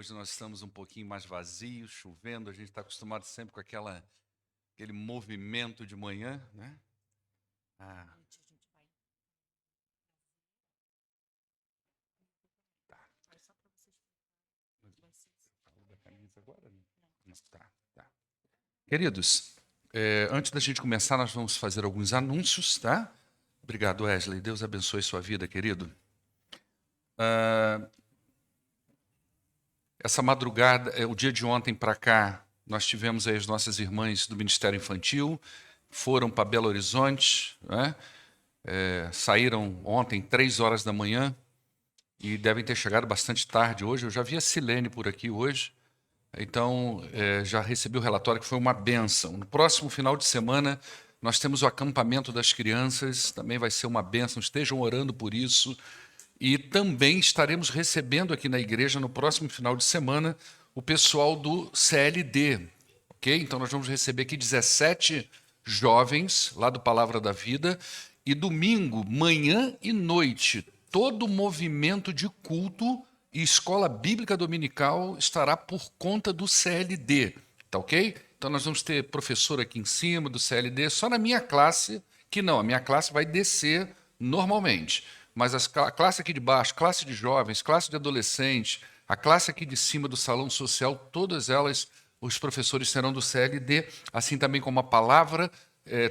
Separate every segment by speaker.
Speaker 1: Hoje nós estamos um pouquinho mais vazios, chovendo, a gente está acostumado sempre com aquele movimento de manhã, né? Ah, falou da camisa agora, né? Tá. Queridos, antes da gente começar, nós vamos fazer alguns anúncios, tá? Obrigado, Wesley. Deus abençoe sua vida, querido. Essa madrugada, o dia de ontem para cá, nós tivemos aí as nossas irmãs do Ministério Infantil, foram para Belo Horizonte, né? Saíram ontem, 3 horas da manhã, e devem ter chegado bastante tarde hoje. Eu já vi a Silene por aqui hoje, então já recebi o relatório que foi uma bênção. No próximo final de semana, nós temos o acampamento das crianças, também vai ser uma bênção, estejam orando por isso. E também estaremos recebendo aqui na igreja, no próximo final de semana, o pessoal do CLD, ok? Então nós vamos receber aqui 17 jovens, lá do Palavra da Vida, e domingo, manhã e noite, todo o movimento de culto e escola bíblica dominical estará por conta do CLD, tá ok? Então nós vamos ter professor aqui em cima do CLD, só na minha classe, que não, a minha classe vai descer normalmente. Mas a classe aqui de baixo, classe de jovens, classe de adolescentes, a classe aqui de cima do salão social, todas elas, os professores serão do CLD, assim também como a palavra,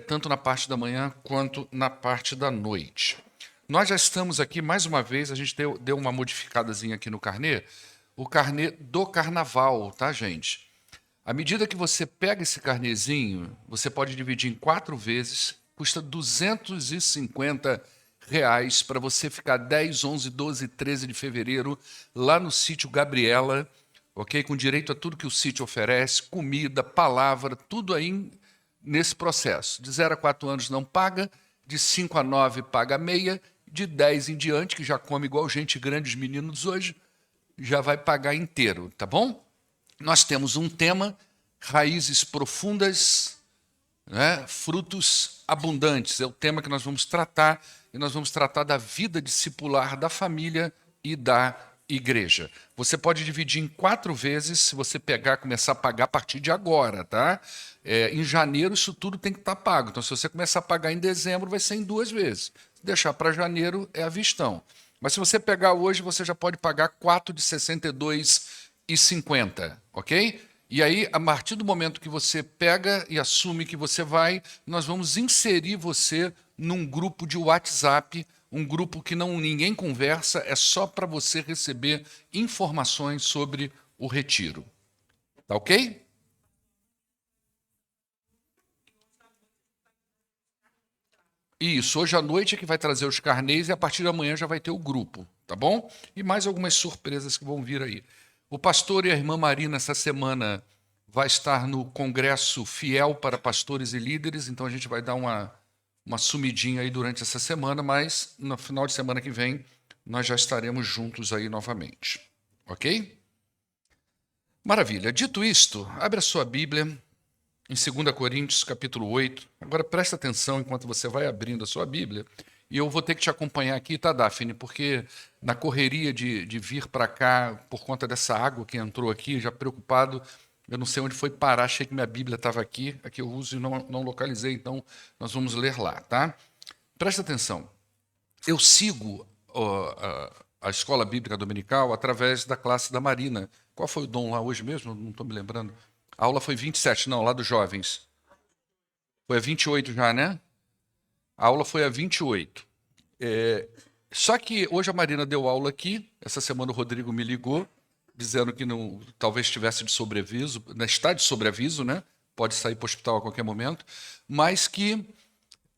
Speaker 1: tanto na parte da manhã quanto na parte da noite. Nós já estamos aqui, mais uma vez, a gente deu uma modificadazinha aqui no carnê, o carnê do carnaval, tá, gente? À medida que você pega esse carnezinho, você pode dividir em 4 vezes, custa R$ 250 para você ficar 10, 11, 12, 13 de fevereiro lá no sítio Gabriela, ok? Com direito a tudo que o sítio oferece, comida, palavra, tudo aí nesse processo. De 0 a 4 anos não paga, de 5 a 9 paga meia, de 10 em diante, que já come igual gente grande, os meninos hoje, já vai pagar inteiro, tá bom? Nós temos um tema, raízes profundas, né? Frutos abundantes. É o tema que nós vamos tratar, e nós vamos tratar da vida discipular da família e da igreja. Você pode dividir em 4 vezes, se você pegar, começar a pagar a partir de agora, tá? Em janeiro isso tudo tem que estar pago. Então, se você começar a pagar em dezembro, vai ser em 2 vezes. Se deixar para janeiro, é à vistão. Mas se você pegar hoje, você já pode pagar 4 de 62,50, ok? E aí, a partir do momento que você pega e assume que você vai, nós vamos inserir você num grupo de WhatsApp, um grupo que ninguém conversa, é só para você receber informações sobre o retiro. Tá ok? Isso, hoje à noite é que vai trazer os carnês e a partir da manhã já vai ter o grupo, tá bom? E mais algumas surpresas que vão vir aí. O pastor e a irmã Marina, essa semana, vai estar no Congresso Fiel para Pastores e Líderes, então a gente vai dar uma sumidinha aí durante essa semana, mas no final de semana que vem nós já estaremos juntos aí novamente, ok? Maravilha. Dito isto, abre a sua Bíblia em 2 Coríntios, capítulo 8. Agora presta atenção enquanto você vai abrindo a sua Bíblia. E eu vou ter que te acompanhar aqui, tá, Daphne? Porque na correria de vir para cá, por conta dessa água que entrou aqui, já preocupado, eu não sei onde foi parar, achei que minha Bíblia estava aqui eu uso e não localizei, então nós vamos ler lá, tá? Presta atenção. Eu sigo a escola bíblica dominical através da classe da Marina. Qual foi o dom lá hoje mesmo? Não estou me lembrando. A aula foi 27, não, lá dos jovens. Foi a 28 já, né? A aula foi a 28. Só que hoje a Marina deu aula aqui, essa semana o Rodrigo me ligou, dizendo que não, talvez estivesse de sobreaviso, está de sobreaviso, né? Pode sair para o hospital a qualquer momento, mas que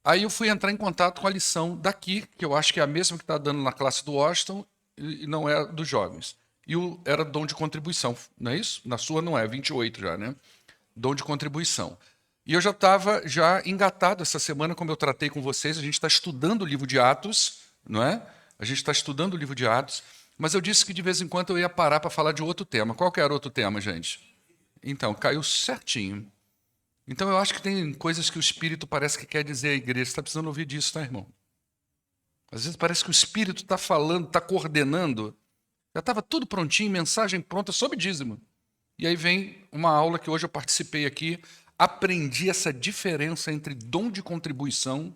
Speaker 1: aí eu fui entrar em contato com a lição daqui, que eu acho que é a mesma que está dando na classe do Washington e não é dos jovens. Era dom de contribuição, não é isso? Na sua não é, 28 já, né? Dom de contribuição. E eu já estava já engatado essa semana, como eu tratei com vocês, a gente está estudando o livro de Atos, não é? A gente está estudando o livro de Atos, mas eu disse que de vez em quando eu ia parar para falar de outro tema. Qual que era outro tema, gente? Então, caiu certinho. Então eu acho que tem coisas que o Espírito parece que quer dizer à igreja. Você está precisando ouvir disso, tá, irmão? Às vezes parece que o Espírito está falando, está coordenando, Já estava tudo prontinho, mensagem pronta sobre dízimo. E aí vem uma aula que hoje eu participei aqui, aprendi essa diferença entre dom de contribuição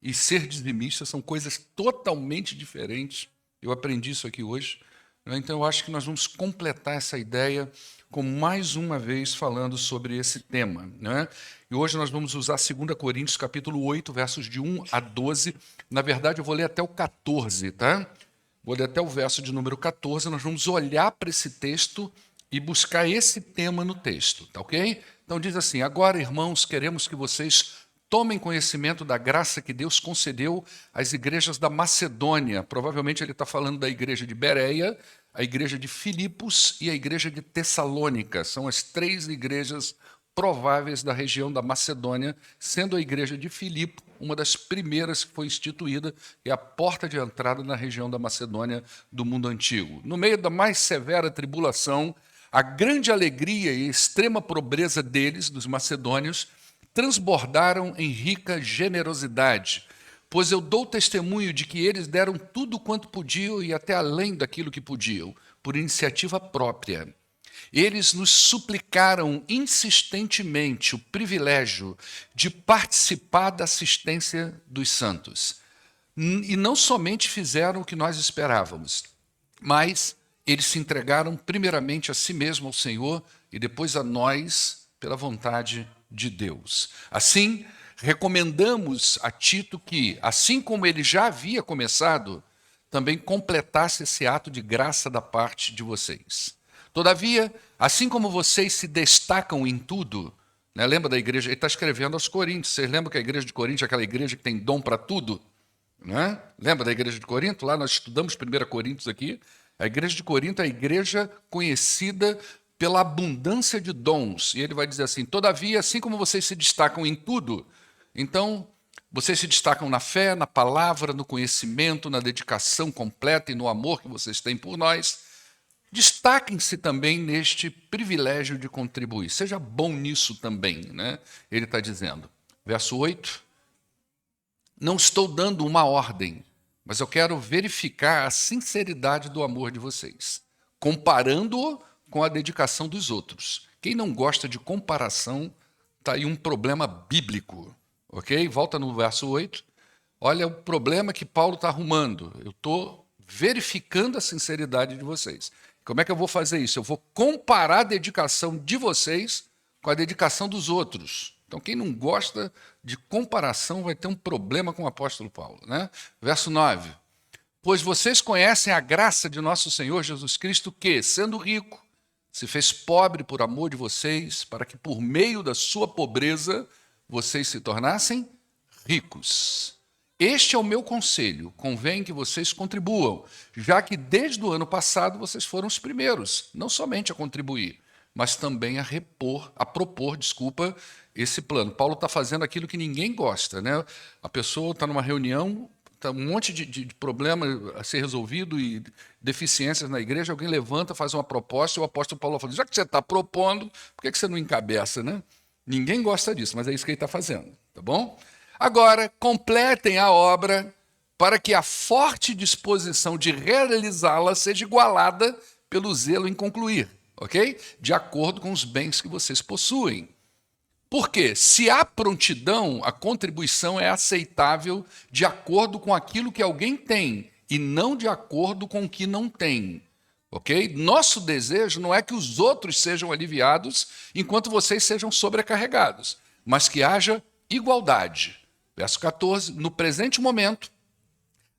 Speaker 1: e ser dizimista, são coisas totalmente diferentes. Eu aprendi isso aqui hoje. Então eu acho que nós vamos completar essa ideia com mais uma vez falando sobre esse tema, né? E hoje nós vamos usar 2 Coríntios, capítulo 8, versos de 1 a 12. Na verdade, eu vou ler até o 14, tá? Vou ler até o verso de número 14, nós vamos olhar para esse texto e buscar esse tema no texto, tá ok? Então diz assim: agora, irmãos, queremos que vocês tomem conhecimento da graça que Deus concedeu às igrejas da Macedônia. Provavelmente ele está falando da igreja de Bereia, a igreja de Filipos e a igreja de Tessalônica. São as 3 igrejas prováveis da região da Macedônia, sendo a igreja de Filipo uma das primeiras que foi instituída, e a porta de entrada na região da Macedônia do mundo antigo. No meio da mais severa tribulação, a grande alegria e extrema pobreza deles, dos macedônios, transbordaram em rica generosidade, pois eu dou testemunho de que eles deram tudo quanto podiam e até além daquilo que podiam, por iniciativa própria. Eles nos suplicaram insistentemente o privilégio de participar da assistência dos santos. E não somente fizeram o que nós esperávamos, mas eles se entregaram primeiramente a si mesmo ao Senhor e depois a nós pela vontade de Deus. Assim, recomendamos a Tito que, assim como ele já havia começado, também completasse esse ato de graça da parte de vocês. Todavia, assim como vocês se destacam em tudo, né, lembra da igreja? Ele está escrevendo aos Coríntios. Vocês lembram que a igreja de Corinto é aquela igreja que tem dom para tudo? Né? Lembra da igreja de Corinto? Lá nós estudamos 1 Coríntios aqui. A igreja de Corinto é a igreja conhecida pela abundância de dons. E ele vai dizer assim: todavia, assim como vocês se destacam em tudo, então vocês se destacam na fé, na palavra, no conhecimento, na dedicação completa e no amor que vocês têm por nós, destaquem-se também neste privilégio de contribuir. Seja bom nisso também, né? Ele está dizendo. Verso 8. Não estou dando uma ordem, mas eu quero verificar a sinceridade do amor de vocês, comparando-o com a dedicação dos outros. Quem não gosta de comparação, está aí um problema bíblico. Ok? Volta no verso 8. Olha o problema que Paulo está arrumando. Eu estou verificando a sinceridade de vocês. Como é que eu vou fazer isso? Eu vou comparar a dedicação de vocês com a dedicação dos outros. Então, quem não gosta de comparação vai ter um problema com o apóstolo Paulo, né? Verso 9. Pois vocês conhecem a graça de nosso Senhor Jesus Cristo, que, sendo rico, se fez pobre por amor de vocês, para que por meio da sua pobreza vocês se tornassem ricos. Este é o meu conselho, convém que vocês contribuam, já que desde o ano passado vocês foram os primeiros, não somente a contribuir, mas também a propor esse plano. Paulo está fazendo aquilo que ninguém gosta, né? A pessoa está numa reunião, está um monte de problema a ser resolvido e deficiências na igreja, alguém levanta, faz uma proposta, e o apóstolo Paulo fala: já que você está propondo, por que você não encabeça, né? Ninguém gosta disso, mas é isso que ele está fazendo, tá bom? Agora, completem a obra para que a forte disposição de realizá-la seja igualada pelo zelo em concluir, ok? De acordo com os bens que vocês possuem. Porque se há prontidão, a contribuição é aceitável de acordo com aquilo que alguém tem e não de acordo com o que não tem. Ok? Nosso desejo não é que os outros sejam aliviados enquanto vocês sejam sobrecarregados, mas que haja igualdade. Verso 14, no presente momento,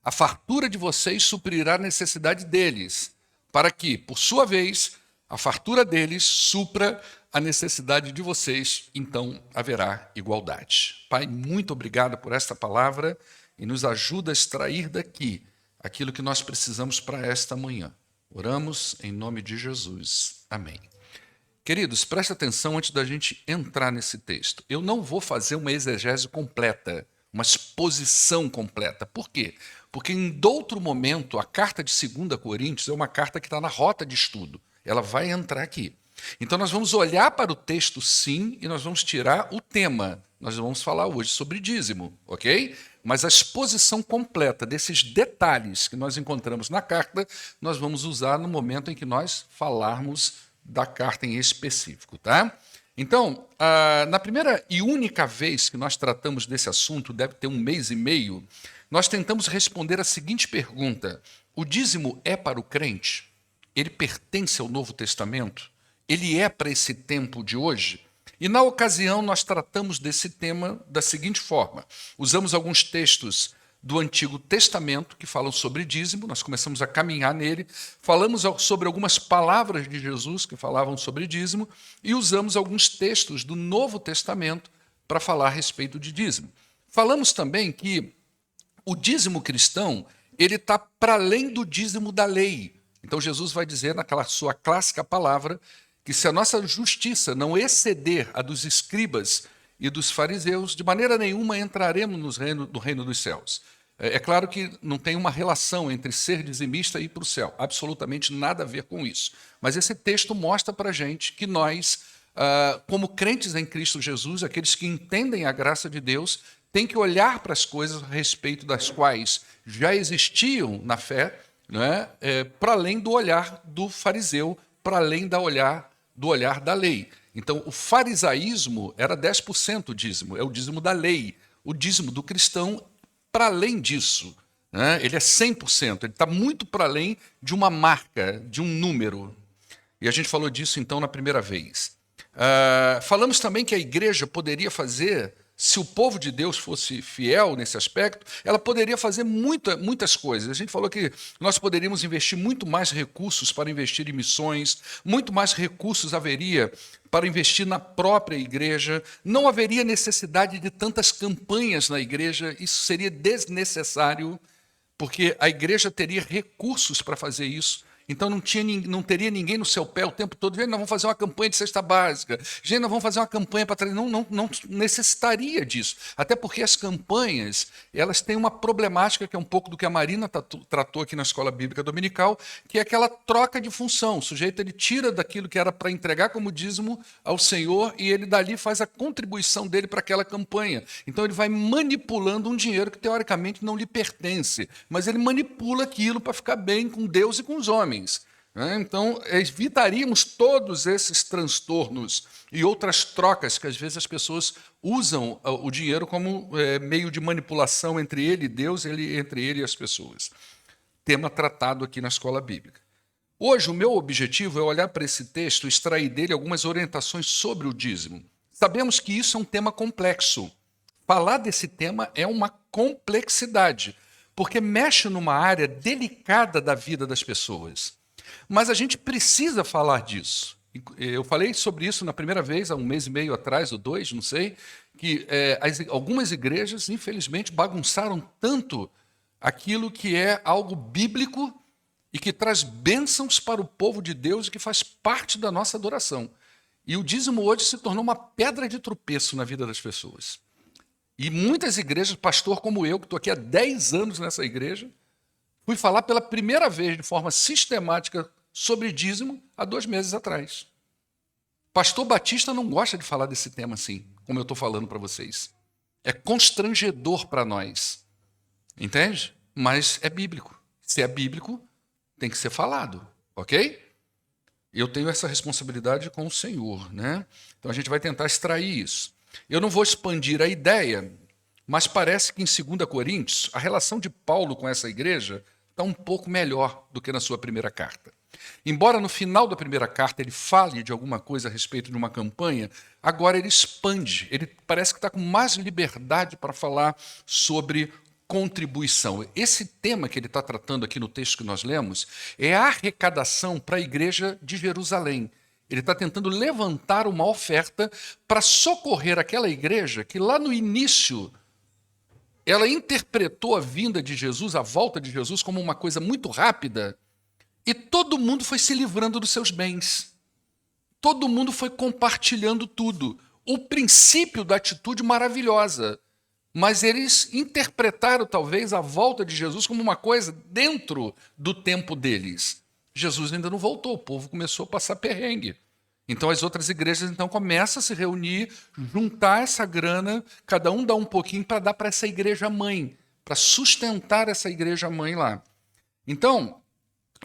Speaker 1: a fartura de vocês suprirá a necessidade deles, para que, por sua vez, a fartura deles supra a necessidade de vocês, então haverá igualdade. Pai, muito obrigado por esta palavra e nos ajuda a extrair daqui aquilo que nós precisamos para esta manhã. Oramos em nome de Jesus. Amém. Queridos, preste atenção antes da gente entrar nesse texto. Eu não vou fazer uma exegese completa, uma exposição completa. Por quê? Porque em outro momento, a carta de 2 Coríntios é uma carta que está na rota de estudo. Ela vai entrar aqui. Então nós vamos olhar para o texto sim e nós vamos tirar o tema. Nós vamos falar hoje sobre dízimo, ok? mas a exposição completa desses detalhes que nós encontramos na carta, nós vamos usar no momento em que nós falarmos da carta em específico, tá? Então, na primeira e única vez que nós tratamos desse assunto, deve ter 1 mês e meio, nós tentamos responder a seguinte pergunta: o dízimo é para o crente? Ele pertence ao Novo Testamento? Ele é para esse tempo de hoje? E na ocasião nós tratamos desse tema da seguinte forma: usamos alguns textos do Antigo Testamento que falam sobre dízimo, nós começamos a caminhar nele, falamos sobre algumas palavras de Jesus que falavam sobre dízimo e usamos alguns textos do Novo Testamento para falar a respeito de dízimo. Falamos também que o dízimo cristão ele está para além do dízimo da lei. Então Jesus vai dizer naquela sua clássica palavra que se a nossa justiça não exceder a dos escribas e dos fariseus, de maneira nenhuma entraremos no reino dos céus. É claro que não tem uma relação entre ser dizimista e ir para o céu, absolutamente nada a ver com isso. Mas esse texto mostra para a gente que nós, como crentes em Cristo Jesus, aqueles que entendem a graça de Deus, têm que olhar para as coisas a respeito das quais já existiam na fé, né, para além do olhar do fariseu, para além do olhar da lei. Então, o farisaísmo era 10% o dízimo, é o dízimo da lei. O dízimo do cristão, para além disso, né, ele é 100%, ele está muito para além de uma marca, de um número. E a gente falou disso, então, na primeira vez. Falamos também que a igreja poderia fazer, se o povo de Deus fosse fiel nesse aspecto, ela poderia fazer muitas coisas. A gente falou que nós poderíamos investir muito mais recursos para investir em missões, muito mais recursos haveria para investir na própria igreja, não haveria necessidade de tantas campanhas na igreja, isso seria desnecessário, porque a igreja teria recursos para fazer isso. Então não teria ninguém no seu pé o tempo todo. Gente, nós vamos fazer uma campanha de cesta básica. Gente, nós vamos fazer uma campanha para trazer. Não necessitaria disso. Até porque as campanhas, elas têm uma problemática que é um pouco do que a Marina tratou aqui na Escola Bíblica Dominical, que é aquela troca de função. O sujeito ele tira daquilo que era para entregar como dízimo ao Senhor e ele dali faz a contribuição dele para aquela campanha. Então ele vai manipulando um dinheiro que teoricamente não lhe pertence, mas ele manipula aquilo para ficar bem com Deus e com os homens. Então, evitaríamos todos esses transtornos e outras trocas que às vezes as pessoas usam o dinheiro como meio de manipulação entre ele e Deus, entre ele e as pessoas. Tema tratado aqui na Escola Bíblica. Hoje, o meu objetivo é olhar para esse texto e extrair dele algumas orientações sobre o dízimo. Sabemos que isso é um tema complexo. Falar desse tema é uma complexidade, porque mexe numa área delicada da vida das pessoas. Mas a gente precisa falar disso. Eu falei sobre isso na primeira vez, há 1 mês e meio atrás, ou 2, não sei, que algumas igrejas, infelizmente, bagunçaram tanto aquilo que é algo bíblico e que traz bênçãos para o povo de Deus e que faz parte da nossa adoração. E o dízimo hoje se tornou uma pedra de tropeço na vida das pessoas. E muitas igrejas, pastor como eu, que estou aqui há 10 anos nessa igreja, fui falar pela primeira vez de forma sistemática sobre dízimo há 2 meses atrás. Pastor Batista não gosta de falar desse tema assim, como eu estou falando para vocês. É constrangedor para nós. Entende? Mas é bíblico. Se é bíblico, tem que ser falado, ok? Eu tenho essa responsabilidade com o Senhor, né? Então a gente vai tentar extrair isso. Eu não vou expandir a ideia, mas parece que em 2 Coríntios, a relação de Paulo com essa igreja está um pouco melhor do que na sua primeira carta. Embora no final da primeira carta ele fale de alguma coisa a respeito de uma campanha, agora ele expande, ele parece que está com mais liberdade para falar sobre contribuição. Esse tema que ele está tratando aqui no texto que nós lemos é a arrecadação para a igreja de Jerusalém. Ele está tentando levantar uma oferta para socorrer aquela igreja que lá no início ela interpretou a vinda de Jesus, a volta de Jesus, como uma coisa muito rápida e todo mundo foi se livrando dos seus bens. Todo mundo foi compartilhando tudo. O princípio da atitude maravilhosa, mas eles interpretaram talvez a volta de Jesus como uma coisa dentro do tempo deles. Jesus ainda não voltou, o povo começou a passar perrengue. Então as outras igrejas então começam a se reunir, juntar essa grana, cada um dá um pouquinho para dar para essa igreja mãe. para sustentar essa igreja mãe lá. Então,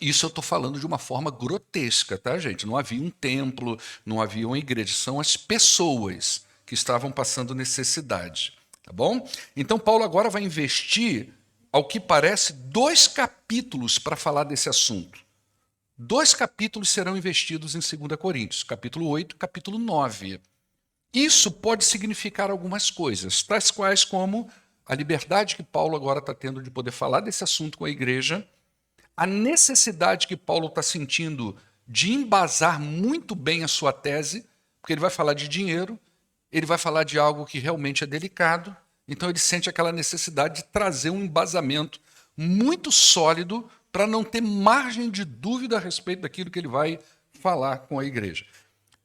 Speaker 1: isso eu estou falando de uma forma grotesca, tá, gente? Não havia um templo, não havia uma igreja, são as pessoas que estavam passando necessidade, tá bom? Então, Paulo agora vai investir, ao que parece, 2 capítulos para falar desse assunto. 2 capítulos serão investidos em 2 Coríntios, capítulo 8 e capítulo 9. Isso pode significar algumas coisas, tais quais como a liberdade que Paulo agora está tendo de poder falar desse assunto com a igreja, a necessidade que Paulo está sentindo de embasar muito bem a sua tese, porque ele vai falar de dinheiro, ele vai falar de algo que realmente é delicado, então ele sente aquela necessidade de trazer um embasamento muito sólido para não ter margem de dúvida a respeito daquilo que ele vai falar com a igreja.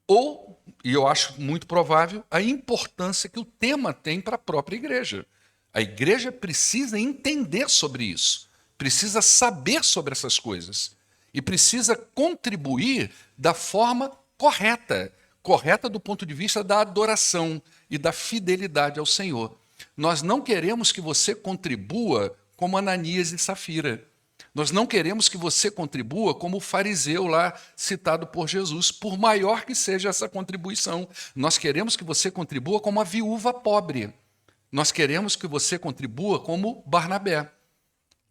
Speaker 1: Ou, e eu acho muito provável, a importância que o tema tem para a própria igreja. A igreja precisa entender sobre isso, precisa saber sobre essas coisas e precisa contribuir da forma correta, correta do ponto de vista da adoração e da fidelidade ao Senhor. Nós não queremos que você contribua como Ananias e Safira. Nós não queremos que você contribua como o fariseu lá citado por Jesus, por maior que seja essa contribuição. Nós queremos que você contribua como a viúva pobre. Nós queremos que você contribua como Barnabé,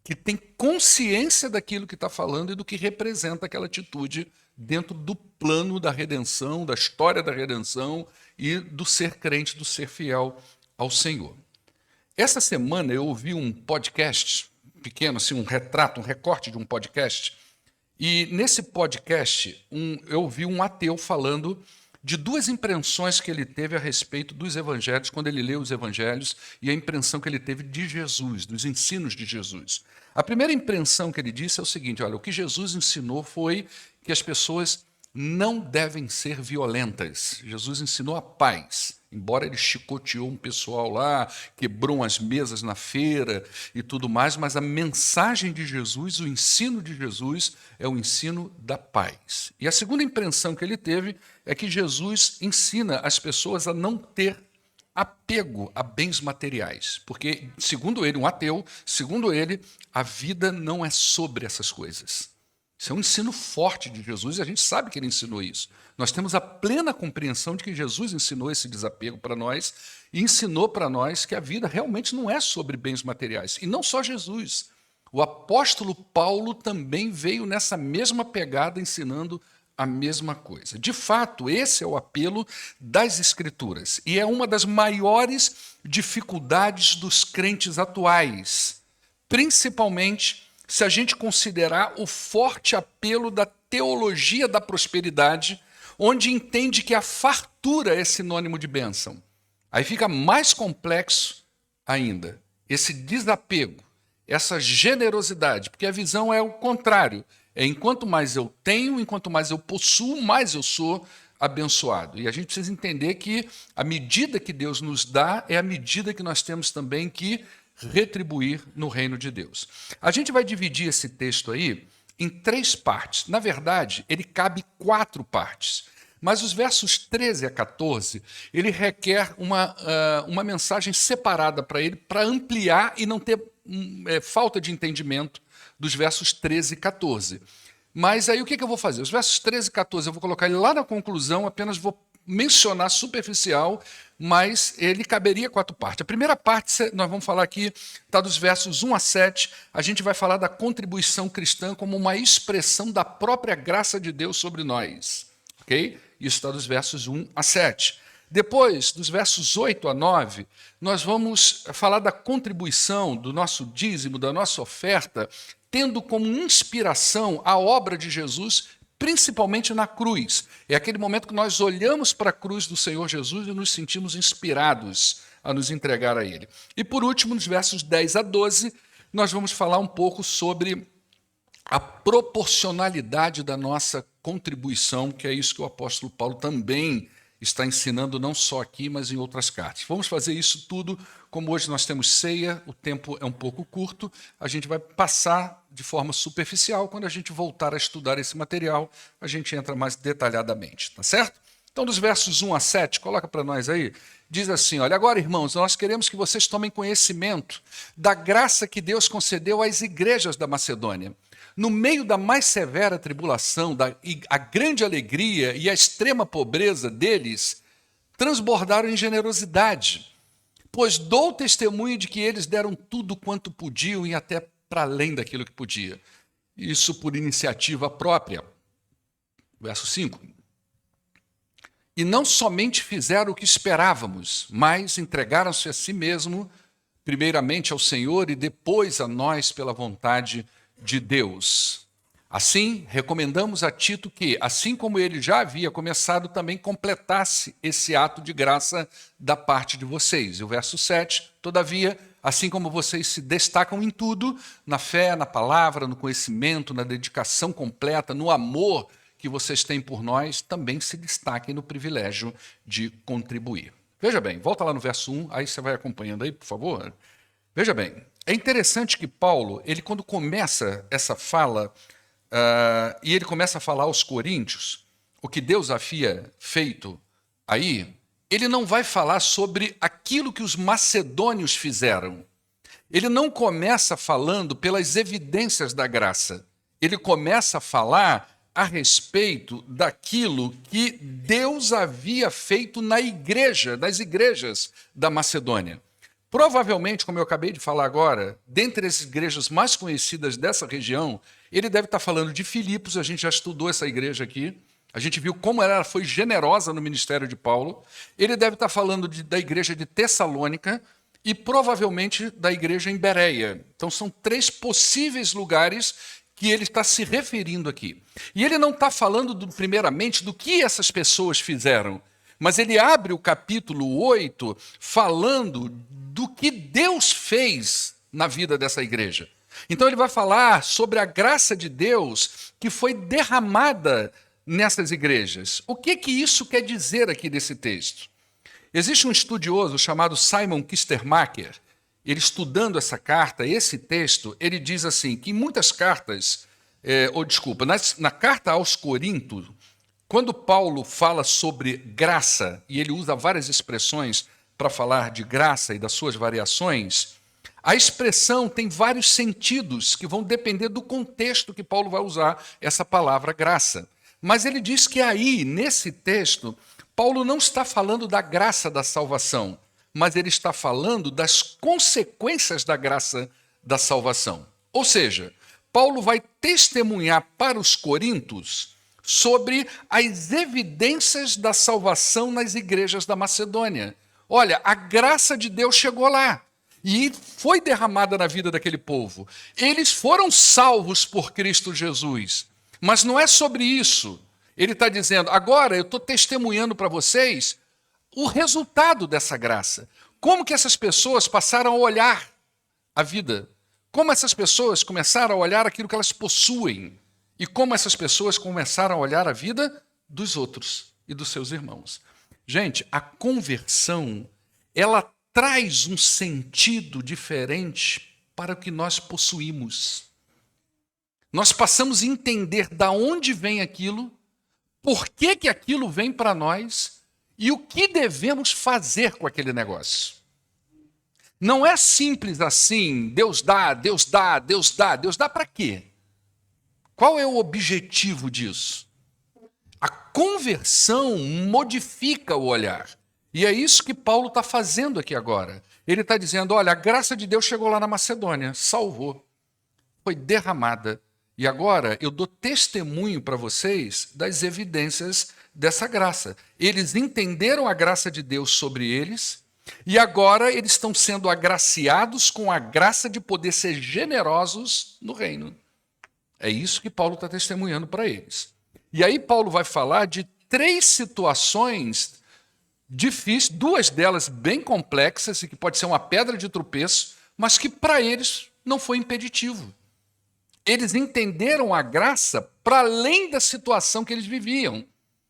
Speaker 1: que tem consciência daquilo que está falando e do que representa aquela atitude dentro do plano da redenção, da história da redenção e do ser crente, do ser fiel ao Senhor. Essa semana eu ouvi um podcast pequeno, assim, um retrato, um recorte de um podcast, e nesse podcast eu ouvi um ateu falando de 2 impressões que ele teve a respeito dos evangelhos, quando ele leu os evangelhos, e a impressão que ele teve de Jesus, dos ensinos de Jesus. A primeira impressão que ele disse é o seguinte: olha, o que Jesus ensinou foi que as pessoas não devem ser violentas. Jesus ensinou a paz, embora ele chicoteou um pessoal lá, quebrou umas mesas na feira e tudo mais, mas a mensagem de Jesus, o ensino de Jesus é o ensino da paz. E a segunda impressão que ele teve é que Jesus ensina as pessoas a não ter apego a bens materiais, porque, segundo ele, um ateu, segundo ele, a vida não é sobre essas coisas. Isso é um ensino forte de Jesus e a gente sabe que ele ensinou isso. Nós temos a plena compreensão de que Jesus ensinou esse desapego para nós e ensinou para nós que a vida realmente não é sobre bens materiais. E não só Jesus. O apóstolo Paulo também veio nessa mesma pegada ensinando a mesma coisa. De fato, esse é o apelo das Escrituras e é uma das maiores dificuldades dos crentes atuais, principalmente se a gente considerar o forte apelo da teologia da prosperidade, onde entende que a fartura é sinônimo de bênção. Aí fica mais complexo ainda esse desapego, essa generosidade, porque a visão é o contrário. É enquanto mais eu tenho, enquanto mais eu possuo, mais eu sou abençoado. E a gente precisa entender que a medida que Deus nos dá é a medida que nós temos também que retribuir no reino de Deus. A gente vai dividir esse texto aí em 3 partes. Na verdade, ele cabe 4 partes. Mas os versos 13 a 14, ele requer uma mensagem separada para ele, para ampliar e não ter falta de entendimento dos versos 13 e 14. Mas aí o que eu vou fazer? Os versos 13 e 14 eu vou colocar ele lá na conclusão, apenas vou mencionar superficial, mas ele caberia 4 partes. A primeira parte, nós vamos falar aqui, está dos versos 1 a 7, a gente vai falar da contribuição cristã como uma expressão da própria graça de Deus sobre nós. Ok? Isso está dos versos 1 a 7. Depois, dos versos 8 a 9, nós vamos falar da contribuição, do nosso dízimo, da nossa oferta, tendo como inspiração a obra de Jesus, principalmente na cruz. É aquele momento que nós olhamos para a cruz do Senhor Jesus e nos sentimos inspirados a nos entregar a Ele. E por último, nos versos 10 a 12, nós vamos falar um pouco sobre a proporcionalidade da nossa contribuição, que é isso que o apóstolo Paulo também está ensinando, não só aqui, mas em outras cartas. Vamos fazer isso tudo, como hoje nós temos ceia, o tempo é um pouco curto, a gente vai passar de forma superficial. Quando a gente voltar a estudar esse material, a gente entra mais detalhadamente, tá certo? Então, dos versos 1 a 7, coloca para nós aí, diz assim, olha, agora, irmãos, nós queremos que vocês tomem conhecimento da graça que Deus concedeu às igrejas da Macedônia. No meio da mais severa tribulação, a grande alegria e a extrema pobreza deles transbordaram em generosidade, pois dou testemunho de que eles deram tudo quanto podiam e até para além daquilo que podia. Isso por iniciativa própria. Verso 5. E não somente fizeram o que esperávamos, mas entregaram-se a si mesmo, primeiramente ao Senhor e depois a nós pela vontade de Deus. Assim, recomendamos a Tito que, assim como ele já havia começado, também completasse esse ato de graça da parte de vocês. E o verso 7, todavia, assim como vocês se destacam em tudo, na fé, na palavra, no conhecimento, na dedicação completa, no amor que vocês têm por nós, também se destaquem no privilégio de contribuir. Veja bem, volta lá no verso 1, aí você vai acompanhando aí, por favor. Veja bem, é interessante que Paulo, ele quando começa essa fala, e ele começa a falar aos coríntios, o que Deus havia feito aí, ele não vai falar sobre aquilo que os macedônios fizeram. Ele não começa falando pelas evidências da graça. Ele começa a falar a respeito daquilo que Deus havia feito na igreja, nas igrejas da Macedônia. Provavelmente, como eu acabei de falar agora, dentre as igrejas mais conhecidas dessa região, ele deve estar falando de Filipos, a gente já estudou essa igreja aqui, a gente viu como ela foi generosa no ministério de Paulo. Ele deve estar falando da igreja de Tessalônica e provavelmente da igreja em Bereia. Então são 3 possíveis lugares que ele está se referindo aqui. E ele não está falando, primeiramente, do que essas pessoas fizeram, mas ele abre o capítulo 8 falando do que Deus fez na vida dessa igreja. Então ele vai falar sobre a graça de Deus que foi derramada nessas igrejas. O que isso quer dizer aqui desse texto? Existe um estudioso chamado Simon Kistemaker. Ele estudando essa carta, esse texto, ele diz assim, que em muitas cartas, na carta aos Coríntios, quando Paulo fala sobre graça, e ele usa várias expressões para falar de graça e das suas variações, a expressão tem vários sentidos que vão depender do contexto que Paulo vai usar essa palavra graça. Mas ele diz que aí, nesse texto, Paulo não está falando da graça da salvação, mas ele está falando das consequências da graça da salvação. Ou seja, Paulo vai testemunhar para os coríntios sobre as evidências da salvação nas igrejas da Macedônia. Olha, a graça de Deus chegou lá e foi derramada na vida daquele povo. Eles foram salvos por Cristo Jesus, mas não é sobre isso. Ele está dizendo, agora eu estou testemunhando para vocês o resultado dessa graça. Como que essas pessoas passaram a olhar a vida? Como essas pessoas começaram a olhar aquilo que elas possuem? E como essas pessoas começaram a olhar a vida dos outros e dos seus irmãos? Gente, a conversão, ela traz um sentido diferente para o que nós possuímos. Nós passamos a entender de onde vem aquilo, por que aquilo vem para nós, e o que devemos fazer com aquele negócio? Não é simples assim, Deus dá, Deus dá, Deus dá. Deus dá para quê? Qual é o objetivo disso? A conversão modifica o olhar. E é isso que Paulo está fazendo aqui agora. Ele está dizendo, olha, a graça de Deus chegou lá na Macedônia, salvou, foi derramada. E agora eu dou testemunho para vocês das evidências dessa graça. Eles entenderam a graça de Deus sobre eles e agora eles estão sendo agraciados com a graça de poder ser generosos no reino. É isso que Paulo está testemunhando para eles. E aí Paulo vai falar de 3 situações difíceis, 2 delas bem complexas e que pode ser uma pedra de tropeço, mas que para eles não foi impeditivo. Eles entenderam a graça para além da situação que eles viviam.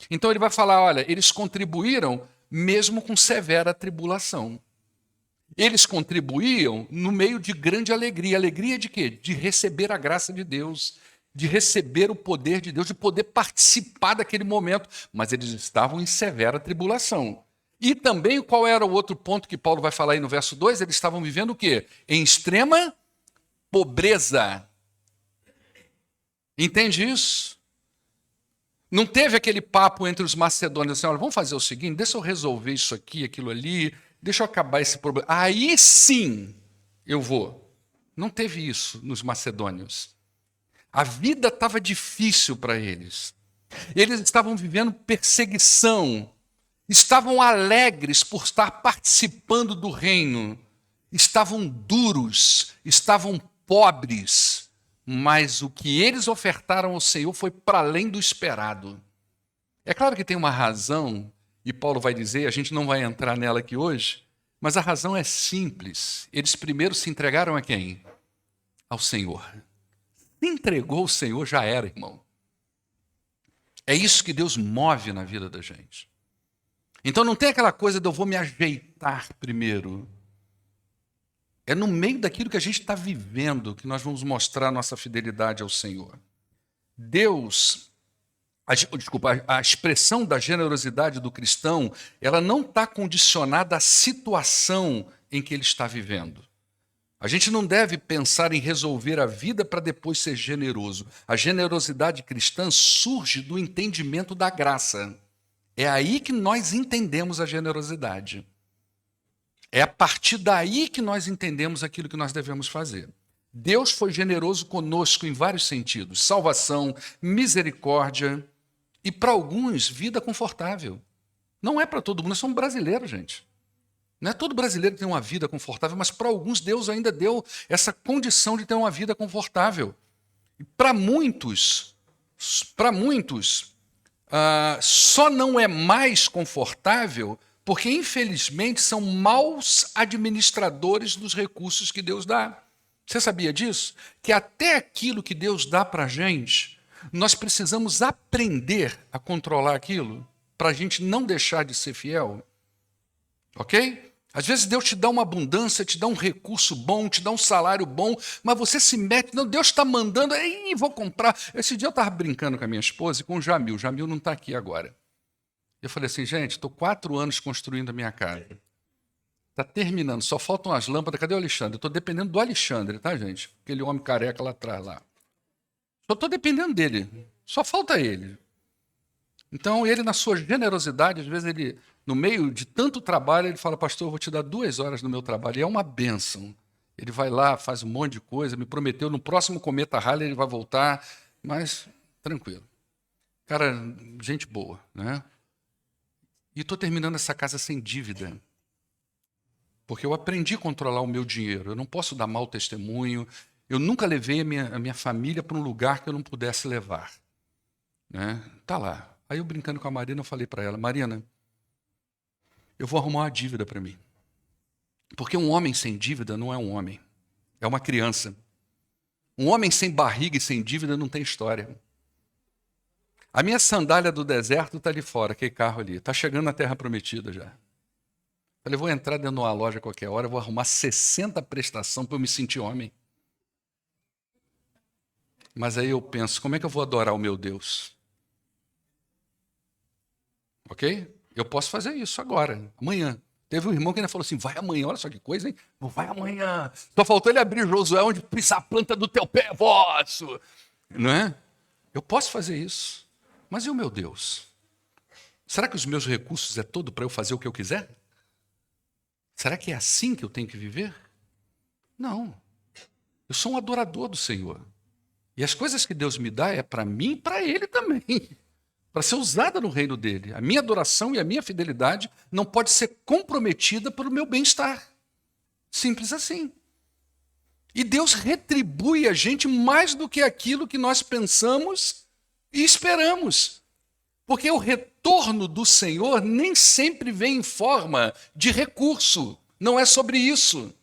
Speaker 1: Então ele vai falar, olha, eles contribuíram mesmo com severa tribulação. Eles contribuíam no meio de grande alegria. Alegria de quê? De receber a graça de Deus. de receber o poder de Deus, de poder participar daquele momento, mas eles estavam em severa tribulação. E também, qual era o outro ponto que Paulo vai falar aí no verso 2? Eles estavam vivendo o quê? Em extrema pobreza. Entende isso? Não teve aquele papo entre os macedônios assim, olha, vamos fazer o seguinte, deixa eu resolver isso aqui, aquilo ali, deixa eu acabar esse problema. Aí sim eu vou. Não teve isso nos macedônios. A vida estava difícil para eles. Eles estavam vivendo perseguição, estavam alegres por estar participando do reino, estavam duros, estavam pobres, mas o que eles ofertaram ao Senhor foi para além do esperado. É claro que tem uma razão, e Paulo vai dizer, a gente não vai entrar nela aqui hoje, mas a razão é simples. Eles primeiro se entregaram a quem? Ao Senhor. Se entregou ao Senhor, já era, irmão. É isso que Deus move na vida da gente. Então não tem aquela coisa de eu vou me ajeitar primeiro. É no meio daquilo que a gente está vivendo que nós vamos mostrar nossa fidelidade ao Senhor. Deus, a expressão da generosidade do cristão, ela não está condicionada à situação em que ele está vivendo. A gente não deve pensar em resolver a vida para depois ser generoso. A generosidade cristã surge do entendimento da graça. É aí que nós entendemos a generosidade. É a partir daí que nós entendemos aquilo que nós devemos fazer. Deus foi generoso conosco em vários sentidos. Salvação, misericórdia e, para alguns, vida confortável. Não é para todo mundo, nós somos brasileiros, gente. Não é todo brasileiro que tem uma vida confortável, mas para alguns Deus ainda deu essa condição de ter uma vida confortável. E para muitos, só não é mais confortável porque, infelizmente, são maus administradores dos recursos que Deus dá. Você sabia disso? Que até aquilo que Deus dá para a gente, nós precisamos aprender a controlar aquilo para a gente não deixar de ser fiel. Ok? Às vezes Deus te dá uma abundância, te dá um recurso bom, te dá um salário bom, mas você se mete, não, Deus está mandando, aí vou comprar. Esse dia eu estava brincando com a minha esposa e com o Jamil não está aqui agora. Eu falei assim, gente, estou 4 anos construindo a minha casa. Está terminando, só faltam as lâmpadas, cadê o Alexandre? Eu estou dependendo do Alexandre, tá, gente? Aquele homem careca lá atrás, lá. Só estou dependendo dele, só falta ele. Então, ele, na sua generosidade, às vezes ele, no meio de tanto trabalho, ele fala, pastor, eu vou te dar 2 horas no meu trabalho. E é uma bênção. Ele vai lá, faz um monte de coisa, me prometeu, no próximo Cometa Rally ele vai voltar, mas tranquilo. Cara, gente boa, né? E estou terminando essa casa sem dívida. Porque eu aprendi a controlar o meu dinheiro. Eu não posso dar mau testemunho. Eu nunca levei a minha família para um lugar que eu não pudesse levar. Né? Tá lá. Aí eu brincando com a Marina, eu falei para ela, Marina, eu vou arrumar uma dívida para mim. Porque um homem sem dívida não é um homem, é uma criança. Um homem sem barriga e sem dívida não tem história. A minha sandália do deserto está ali fora, aquele carro ali, está chegando na Terra Prometida já. Falei, vou entrar dentro de uma loja qualquer hora, vou arrumar 60 prestações para eu me sentir homem. Mas aí eu penso, como é que eu vou adorar o meu Deus? Ok? Eu posso fazer isso agora, amanhã. Teve um irmão que ainda falou assim, vai amanhã, olha só que coisa, hein? Vai amanhã. Só faltou ele abrir Josué, onde pisa a planta do teu pé, vosso. Não é? Eu posso fazer isso. Mas e o meu Deus? Será que os meus recursos é todo para eu fazer o que eu quiser? Será que é assim que eu tenho que viver? Não. Eu sou um adorador do Senhor. E as coisas que Deus me dá é para mim e para Ele também. Para ser usada no reino dele. A minha adoração e a minha fidelidade não pode ser comprometida pelo meu bem-estar. Simples assim. E Deus retribui a gente mais do que aquilo que nós pensamos e esperamos. Porque o retorno do Senhor nem sempre vem em forma de recurso. Não é sobre isso.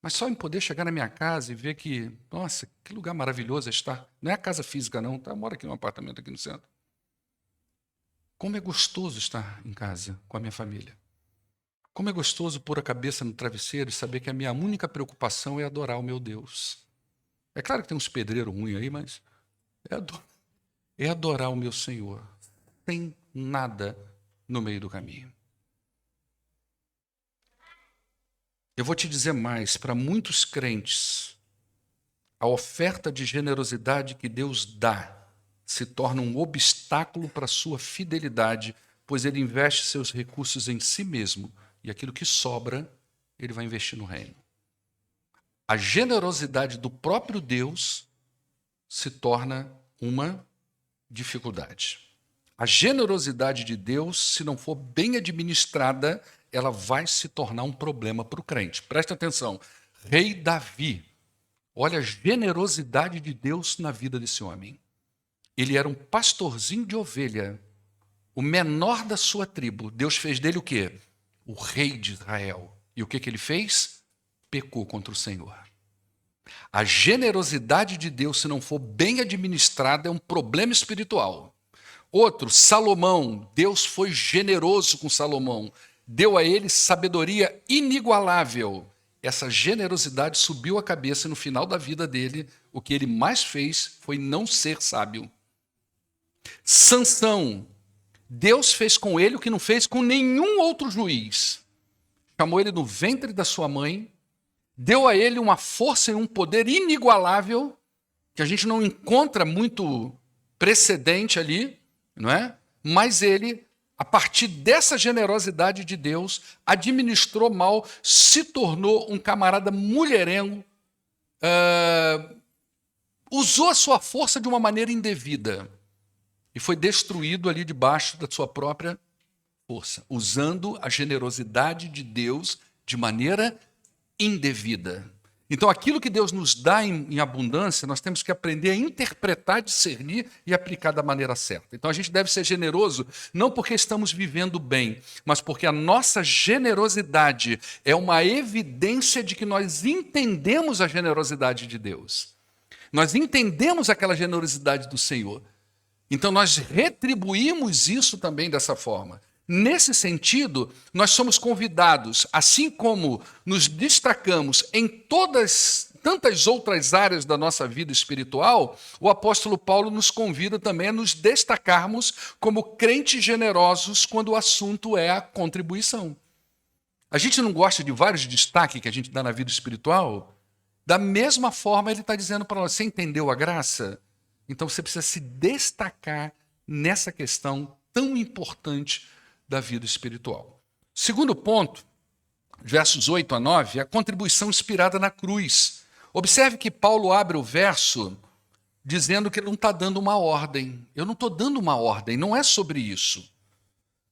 Speaker 1: Mas só em poder chegar na minha casa e ver que, nossa, que lugar maravilhoso é estar. Não é a casa física, não. Tá? Eu moro aqui num apartamento aqui no centro. Como é gostoso estar em casa com a minha família. Como é gostoso pôr a cabeça no travesseiro e saber que a minha única preocupação é adorar o meu Deus. É claro que tem uns pedreiros ruins aí, mas é adorar o meu Senhor. Tem nada no meio do caminho. Eu vou te dizer mais, para muitos crentes, a oferta de generosidade que Deus dá se torna um obstáculo para a sua fidelidade, pois ele investe seus recursos em si mesmo e aquilo que sobra, ele vai investir no reino. A generosidade do próprio Deus se torna uma dificuldade. A generosidade de Deus, se não for bem administrada, ela vai se tornar um problema para o crente. Presta atenção. Rei Davi, olha a generosidade de Deus na vida desse homem. Ele era um pastorzinho de ovelha, o menor da sua tribo. Deus fez dele o quê? O rei de Israel. E o que ele fez? Pecou contra o Senhor. A generosidade de Deus, se não for bem administrada, é um problema espiritual. Outro, Salomão. Deus foi generoso com Salomão. Deu a ele sabedoria inigualável. Essa generosidade subiu a cabeça e no final da vida dele, o que ele mais fez foi não ser sábio. Sansão. Deus fez com ele o que não fez com nenhum outro juiz. Chamou ele no ventre da sua mãe, deu a ele uma força e um poder inigualável, que a gente não encontra muito precedente ali, não é? Mas ele, a partir dessa generosidade de Deus, administrou mal, se tornou um camarada mulherengo, usou a sua força de uma maneira indevida e foi destruído ali debaixo da sua própria força, usando a generosidade de Deus de maneira indevida. Então, aquilo que Deus nos dá em abundância, nós temos que aprender a interpretar, discernir e aplicar da maneira certa. Então, a gente deve ser generoso, não porque estamos vivendo bem, mas porque a nossa generosidade é uma evidência de que nós entendemos a generosidade de Deus. Nós entendemos aquela generosidade do Senhor. Então, nós retribuímos isso também dessa forma. Nesse sentido, nós somos convidados, assim como nos destacamos em tantas outras áreas da nossa vida espiritual, o apóstolo Paulo nos convida também a nos destacarmos como crentes generosos quando o assunto é a contribuição. A gente não gosta de vários destaques que a gente dá na vida espiritual? Da mesma forma, ele está dizendo para nós, você entendeu a graça? Então você precisa se destacar nessa questão tão importante da vida espiritual. Segundo ponto, versos 8 a 9, a contribuição inspirada na cruz. Observe que Paulo abre o verso dizendo que ele não está dando uma ordem. Eu não estou dando uma ordem, não é sobre isso.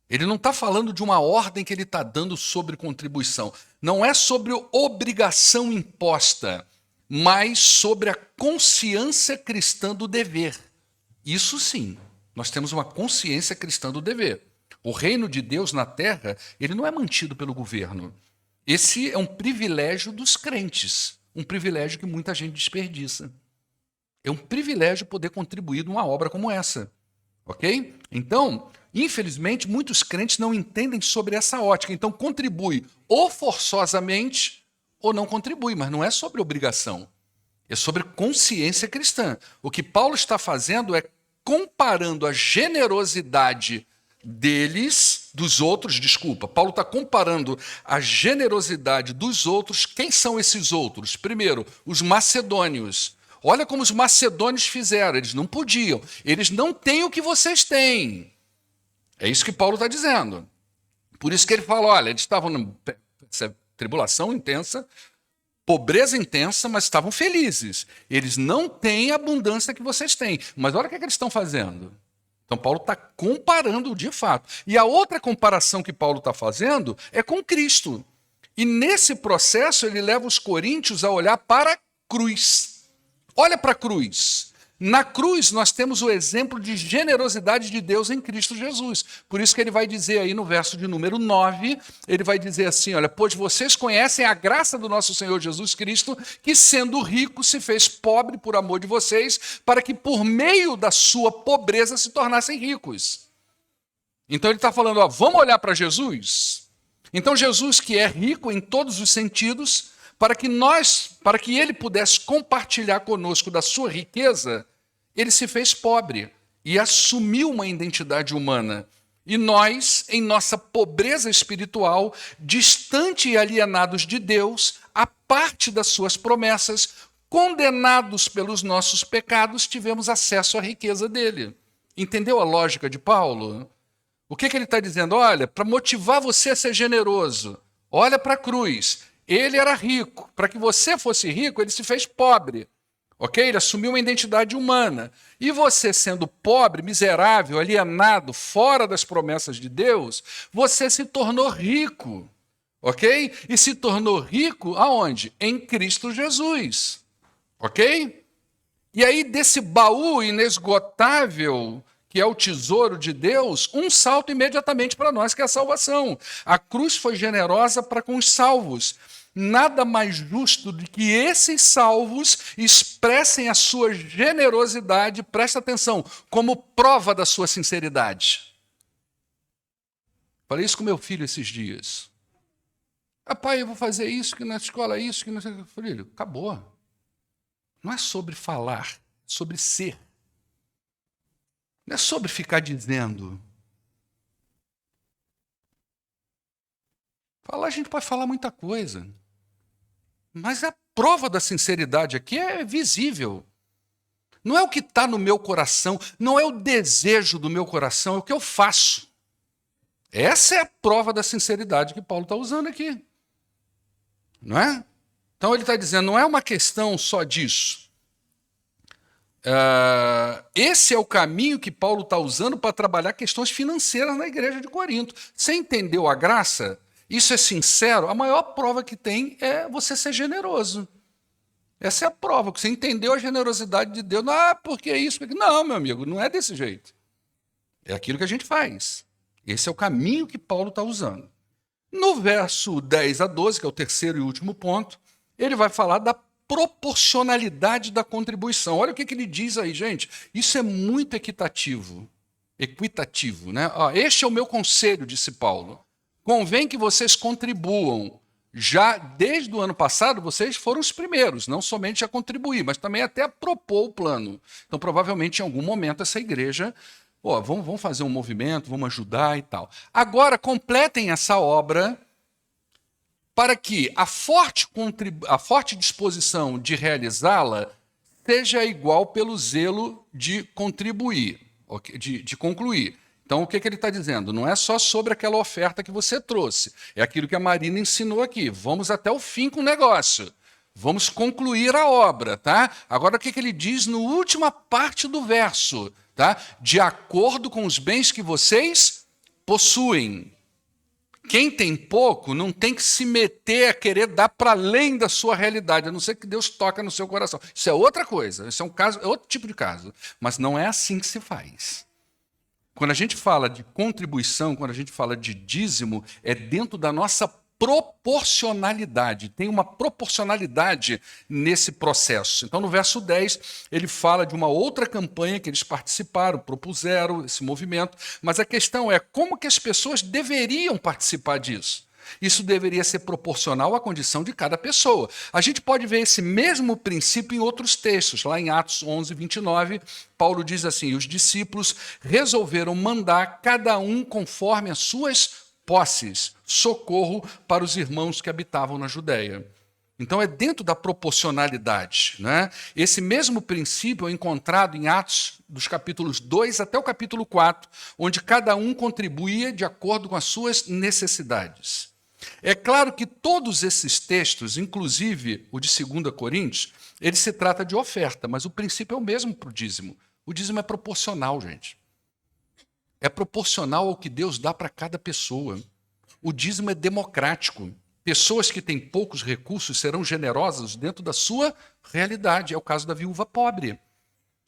Speaker 1: Ele não está falando de uma ordem que ele está dando sobre contribuição. Não é sobre obrigação imposta, mas sobre a consciência cristã do dever. Isso sim, nós temos uma consciência cristã do dever. O reino de Deus na terra, ele não é mantido pelo governo. Esse é um privilégio dos crentes, um privilégio que muita gente desperdiça. É um privilégio poder contribuir numa obra como essa, ok? Então, infelizmente, muitos crentes não entendem sobre essa ótica. Então, contribui ou forçosamente ou não contribui, mas não é sobre obrigação. É sobre consciência cristã. O que Paulo está fazendo é comparando a generosidade dos outros. Paulo está comparando a generosidade dos outros. Quem são esses outros? Primeiro, os macedônios. Olha como os macedônios fizeram, eles não podiam. Eles não têm o que vocês têm. É isso que Paulo está dizendo. Por isso que ele fala, olha, eles estavam numa tribulação intensa, pobreza intensa, mas estavam felizes. Eles não têm a abundância que vocês têm. Mas olha o que eles estão fazendo. Então, Paulo está comparando de fato. E a outra comparação que Paulo está fazendo é com Cristo. E nesse processo, ele leva os coríntios a olhar para a cruz. Olha para a cruz. Na cruz, nós temos o exemplo de generosidade de Deus em Cristo Jesus. Por isso que ele vai dizer aí no verso de número 9, ele vai dizer assim, olha, pois vocês conhecem a graça do nosso Senhor Jesus Cristo, que sendo rico se fez pobre por amor de vocês, para que por meio da sua pobreza se tornassem ricos. Então ele está falando, ó, vamos olhar para Jesus? Então Jesus, que é rico em todos os sentidos, para que ele pudesse compartilhar conosco da sua riqueza, ele se fez pobre e assumiu uma identidade humana. E nós, em nossa pobreza espiritual, distante e alienados de Deus, à parte das suas promessas, condenados pelos nossos pecados, tivemos acesso à riqueza dele. Entendeu a lógica de Paulo? O que ele está dizendo? Olha, para motivar você a ser generoso, olha para a cruz. Ele era rico. Para que você fosse rico, ele se fez pobre. Ok? Ele assumiu uma identidade humana. E você, sendo pobre, miserável, alienado, fora das promessas de Deus, você se tornou rico. Ok? E se tornou rico aonde? Em Cristo Jesus. Ok? E aí, desse baú inesgotável, que é o tesouro de Deus, um salto imediatamente para nós, que é a salvação. A cruz foi generosa para com os salvos. Nada mais justo do que esses salvos expressem a sua generosidade, presta atenção, como prova da sua sinceridade. Falei isso com meu filho esses dias. Pai, eu vou fazer isso, que na escola é isso, que não sei o que. Filho, acabou. Não é sobre falar, é sobre ser. Não é sobre ficar dizendo. Falar, a gente pode falar muita coisa. Mas a prova da sinceridade aqui é visível. Não é o que está no meu coração, não é o desejo do meu coração, é o que eu faço. Essa é a prova da sinceridade que Paulo está usando aqui. Não é? Então ele está dizendo, não é uma questão só disso. Esse é o caminho que Paulo está usando para trabalhar questões financeiras na igreja de Corinto. Você entendeu a graça? Isso é sincero? A maior prova que tem é você ser generoso. Essa é a prova, que você entendeu a generosidade de Deus. Porque é isso? Não, meu amigo, não é desse jeito. É aquilo que a gente faz. Esse é o caminho que Paulo está usando. No verso 10 a 12, que é o terceiro e último ponto, ele vai falar da proporcionalidade da contribuição. Olha o que ele diz aí, gente. Isso é muito equitativo, né? Este é o meu conselho, disse Paulo. Convém que vocês contribuam. Já desde o ano passado, vocês foram os primeiros, não somente a contribuir, mas também até a propor o plano. Então, provavelmente, em algum momento, essa igreja, vamos fazer um movimento, vamos ajudar e tal. Agora, completem essa obra para que a forte disposição de realizá-la seja igual pelo zelo de contribuir, de concluir. Então, o que ele está dizendo? Não é só sobre aquela oferta que você trouxe. É aquilo que a Marina ensinou aqui. Vamos até o fim com o negócio. Vamos concluir a obra, tá? Agora, o que ele diz na última parte do verso? Tá? De acordo com os bens que vocês possuem. Quem tem pouco não tem que se meter a querer dar para além da sua realidade, a não ser que Deus toca no seu coração. Isso é outra coisa. Isso é um caso, é outro tipo de caso. Mas não é assim que se faz. Quando a gente fala de contribuição, quando a gente fala de dízimo, é dentro da nossa proporcionalidade. Tem uma proporcionalidade nesse processo. Então, no verso 10, ele fala de uma outra campanha que eles participaram, propuseram esse movimento, mas a questão é como que as pessoas deveriam participar disso. Isso deveria ser proporcional à condição de cada pessoa. A gente pode ver esse mesmo princípio em outros textos. Lá em Atos 11, 29, Paulo diz assim, os discípulos resolveram mandar cada um conforme as suas posses, socorro para os irmãos que habitavam na Judéia. Então é dentro da proporcionalidade, né? Esse mesmo princípio é encontrado em Atos dos capítulos 2 até o capítulo 4, onde cada um contribuía de acordo com as suas necessidades. É claro que todos esses textos, inclusive o de 2 Coríntios, ele se trata de oferta, mas o princípio é o mesmo para o dízimo. O dízimo é proporcional, gente. É proporcional ao que Deus dá para cada pessoa. O dízimo é democrático. Pessoas que têm poucos recursos serão generosas dentro da sua realidade. É o caso da viúva pobre.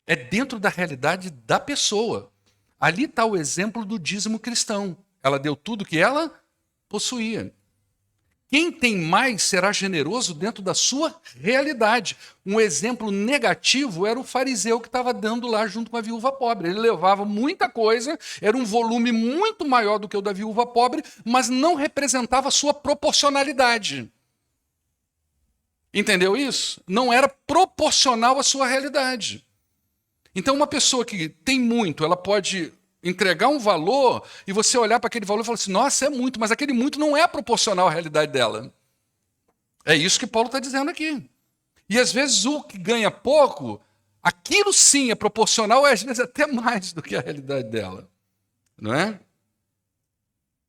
Speaker 1: É dentro da realidade da pessoa. Ali está o exemplo do dízimo cristão. Ela deu tudo que ela possuía. Quem tem mais será generoso dentro da sua realidade. Um exemplo negativo era o fariseu que estava dando lá junto com a viúva pobre. Ele levava muita coisa, era um volume muito maior do que o da viúva pobre, mas não representava a sua proporcionalidade. Entendeu isso? Não era proporcional à sua realidade. Então, uma pessoa que tem muito, ela pode entregar um valor e você olhar para aquele valor e falar assim, nossa, é muito, mas aquele muito não é proporcional à realidade dela. É isso que Paulo está dizendo aqui. E às vezes o que ganha pouco, aquilo sim é proporcional, às vezes até mais do que a realidade dela. Não é?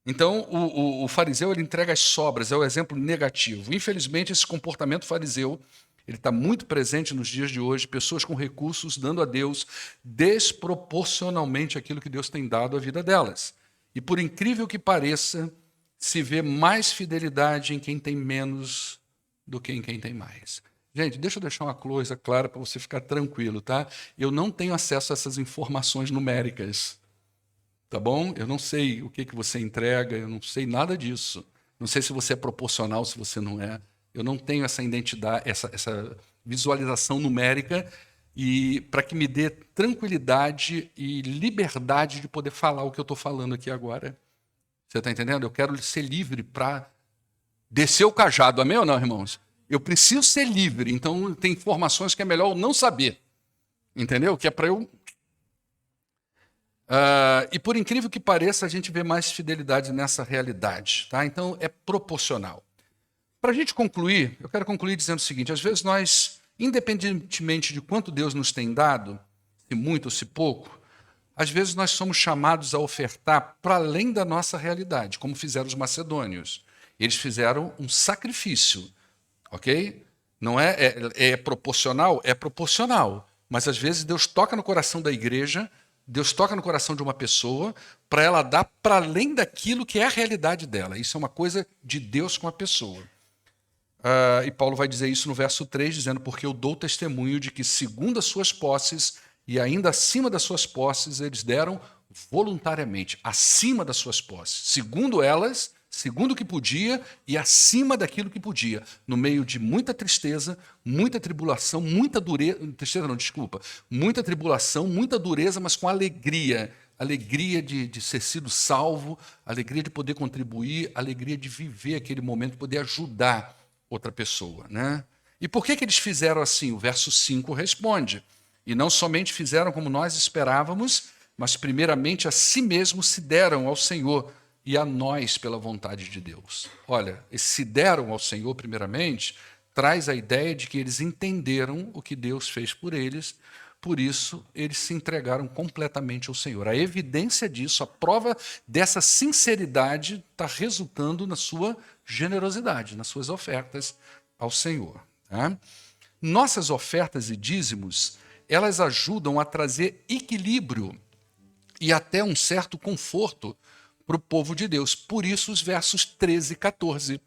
Speaker 1: Então, o fariseu ele entrega as sobras, é o exemplo negativo. Infelizmente, esse comportamento fariseu ele está muito presente nos dias de hoje, pessoas com recursos dando a Deus desproporcionalmente aquilo que Deus tem dado à vida delas. E por incrível que pareça, se vê mais fidelidade em quem tem menos do que em quem tem mais. Gente, deixa eu deixar uma coisa clara para você ficar tranquilo, tá? Eu não tenho acesso a essas informações numéricas. Tá bom? Eu não sei o que você entrega, eu não sei nada disso. Não sei se você é proporcional, se você não é. Eu não tenho essa identidade, essa visualização numérica e para que me dê tranquilidade e liberdade de poder falar o que eu estou falando aqui agora. Você está entendendo? Eu quero ser livre para descer o cajado. Amém ou não, irmãos? Eu preciso ser livre, então tem informações que é melhor eu não saber. Entendeu? Que é para eu e por incrível que pareça, a gente vê mais fidelidade nessa realidade. Tá? Então, é proporcional. Para a gente concluir, eu quero concluir dizendo o seguinte, às vezes nós, independentemente de quanto Deus nos tem dado, se muito ou se pouco, às vezes nós somos chamados a ofertar para além da nossa realidade, como fizeram os macedônios. Eles fizeram um sacrifício, ok? Não é proporcional? É proporcional. Mas às vezes Deus toca no coração da igreja, Deus toca no coração de uma pessoa para ela dar para além daquilo que é a realidade dela. Isso é uma coisa de Deus com a pessoa. E Paulo vai dizer isso no verso 3, dizendo, porque eu dou testemunho de que segundo as suas posses e ainda acima das suas posses, eles deram voluntariamente, acima das suas posses, segundo elas, segundo o que podia e acima daquilo que podia, no meio de muita tristeza, muita tribulação, muita dureza, tristeza não, desculpa, muita tribulação, muita dureza, mas com alegria, alegria de ser sido salvo, alegria de poder contribuir, alegria de viver aquele momento, poder ajudar outra pessoa, né? E por que eles fizeram assim? O verso 5 responde, e não somente fizeram como nós esperávamos, mas primeiramente a si mesmos se deram ao Senhor, e a nós pela vontade de Deus. Olha, esse se deram ao Senhor primeiramente, traz a ideia de que eles entenderam o que Deus fez por eles, por isso eles se entregaram completamente ao Senhor. A evidência disso, a prova dessa sinceridade está resultando na sua generosidade, nas suas ofertas ao Senhor. Tá? Nossas ofertas e dízimos, elas ajudam a trazer equilíbrio e até um certo conforto para o povo de Deus. Por isso os versos 13 e 14.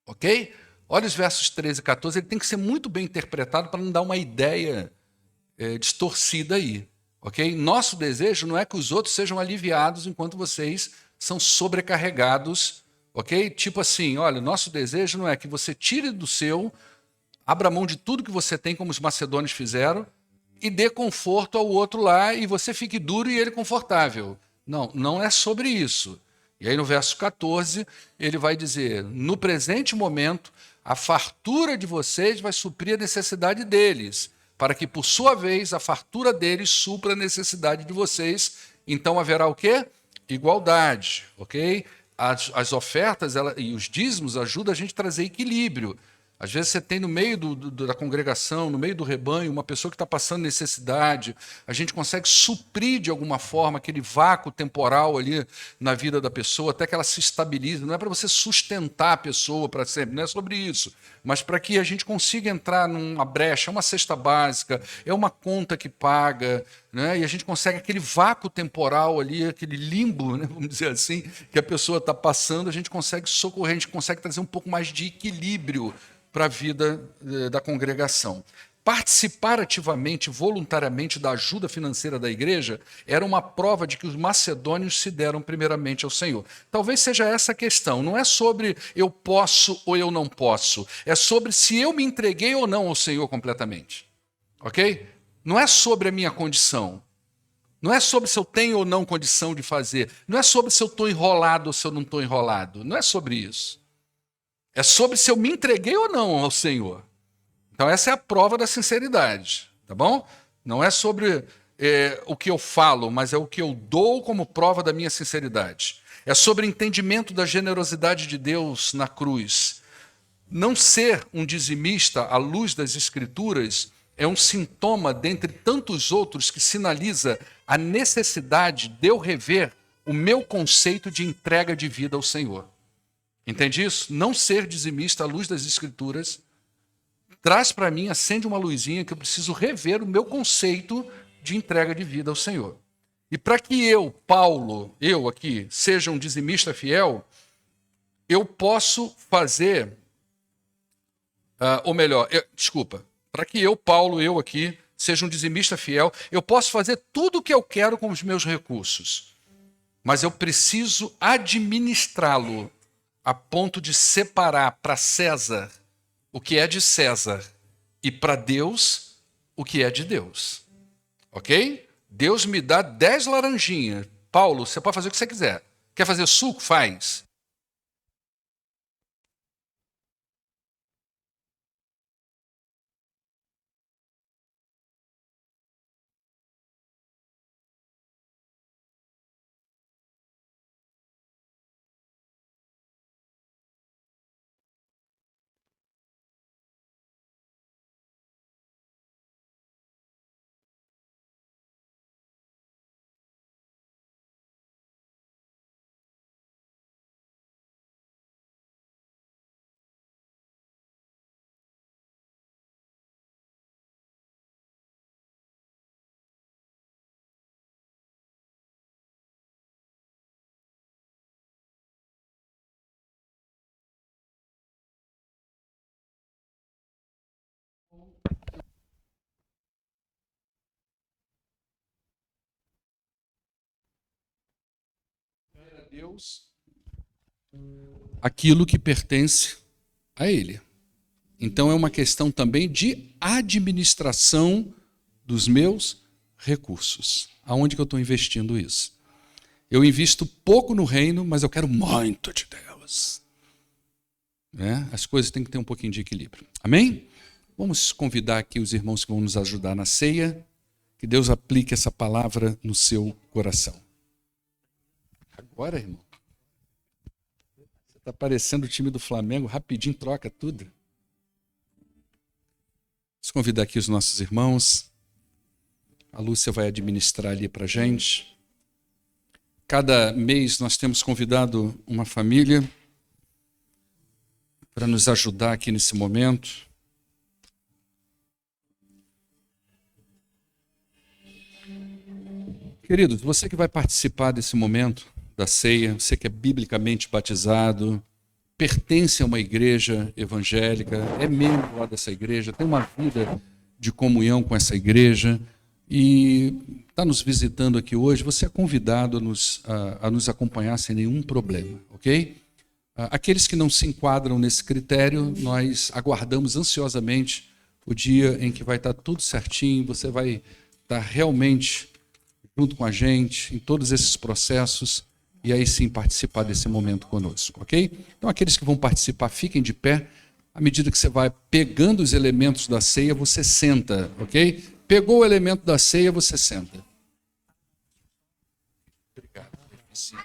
Speaker 1: Ok? Olha os versos 13 e 14, ele tem que ser muito bem interpretado para não dar uma ideia distorcida aí. Ok? Nosso desejo não é que os outros sejam aliviados enquanto vocês são sobrecarregados. Ok? Tipo assim, olha, nosso desejo não é que você tire do seu, abra mão de tudo que você tem, como os macedônios fizeram, e dê conforto ao outro lá, e você fique duro e ele confortável. Não, não é sobre isso. E aí no verso 14, ele vai dizer, no presente momento, a fartura de vocês vai suprir a necessidade deles, para que, por sua vez, a fartura deles supra a necessidade de vocês. Então haverá o quê? Igualdade, ok? As ofertas e os dízimos ajudam a gente a trazer equilíbrio. Às vezes você tem no meio da congregação, no meio do rebanho, uma pessoa que está passando necessidade, a gente consegue suprir de alguma forma aquele vácuo temporal ali na vida da pessoa, até que ela se estabilize. Não é para você sustentar a pessoa para sempre, não é sobre isso, mas para que a gente consiga entrar numa brecha, é uma cesta básica, é uma conta que paga, né? E a gente consegue aquele vácuo temporal ali, aquele limbo, né? Vamos dizer assim, que a pessoa está passando, a gente consegue socorrer, a gente consegue trazer um pouco mais de equilíbrio para a vida da congregação. Participar ativamente, voluntariamente da ajuda financeira da igreja era uma prova de que os macedônios se deram primeiramente ao Senhor. Talvez seja essa a questão, não é sobre eu posso ou eu não posso, é sobre se eu me entreguei ou não ao Senhor completamente. Ok? Não é sobre a minha condição, não é sobre se eu tenho ou não condição de fazer, não é sobre se eu estou enrolado ou se eu não estou enrolado, não é sobre isso. É sobre se eu me entreguei ou não ao Senhor. Então essa é a prova da sinceridade, tá bom? Não é sobre o que eu falo, mas é o que eu dou como prova da minha sinceridade. É sobre entendimento da generosidade de Deus na cruz. Não ser um dizimista à luz das Escrituras é um sintoma, dentre tantos outros, que sinaliza a necessidade de eu rever o meu conceito de entrega de vida ao Senhor. Entende isso? Não ser dizimista à luz das Escrituras traz para mim, acende uma luzinha que eu preciso rever o meu conceito de entrega de vida ao Senhor. E para que eu, Paulo, eu aqui, seja um dizimista fiel, eu posso fazer, ou melhor, para que eu, Paulo, eu aqui, seja um dizimista fiel, eu posso fazer tudo o que eu quero com os meus recursos, mas eu preciso administrá-lo a ponto de separar para César o que é de César e para Deus o que é de Deus. Ok? Deus me dá 10 laranjinhas. Paulo, você pode fazer o que você quiser. Quer fazer suco? Faz. Deus aquilo que pertence a Ele. Então é uma questão também de administração dos meus recursos. Aonde que eu estou investindo isso? Eu invisto pouco no reino, mas eu quero muito de Deus. Né? As coisas têm que ter um pouquinho de equilíbrio. Amém? Vamos convidar aqui os irmãos que vão nos ajudar na ceia. Que Deus aplique essa palavra no seu coração. Agora, irmão. Você está parecendo o time do Flamengo, rapidinho troca tudo. Vamos convidar aqui os nossos irmãos. A Lúcia vai administrar ali para a gente. Cada mês nós temos convidado uma família para nos ajudar aqui nesse momento. Queridos, você que vai participar desse momento da ceia, você que é biblicamente batizado, pertence a uma igreja evangélica, é membro lá dessa igreja, tem uma vida de comunhão com essa igreja e está nos visitando aqui hoje, você é convidado a nos acompanhar sem nenhum problema, ok? Aqueles que não se enquadram nesse critério, nós aguardamos ansiosamente o dia em que vai estar tudo certinho, você vai estar realmente junto com a gente em todos esses processos e aí sim participar desse momento conosco, ok? Então aqueles que vão participar, fiquem de pé. À medida que você vai pegando os elementos da ceia, você senta, ok? Pegou o elemento da ceia, você senta. Obrigado. Sim.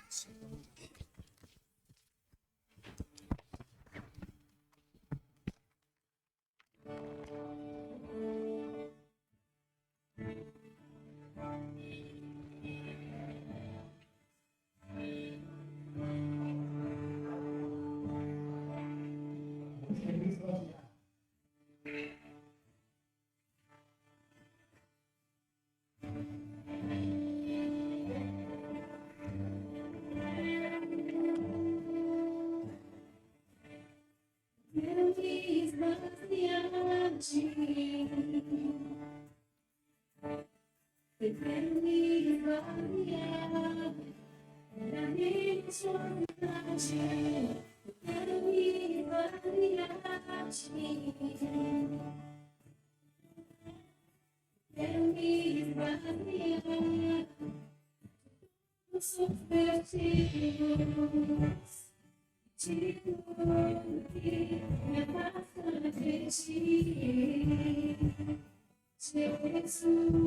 Speaker 2: de tudo que me afasta de ti, Jesus.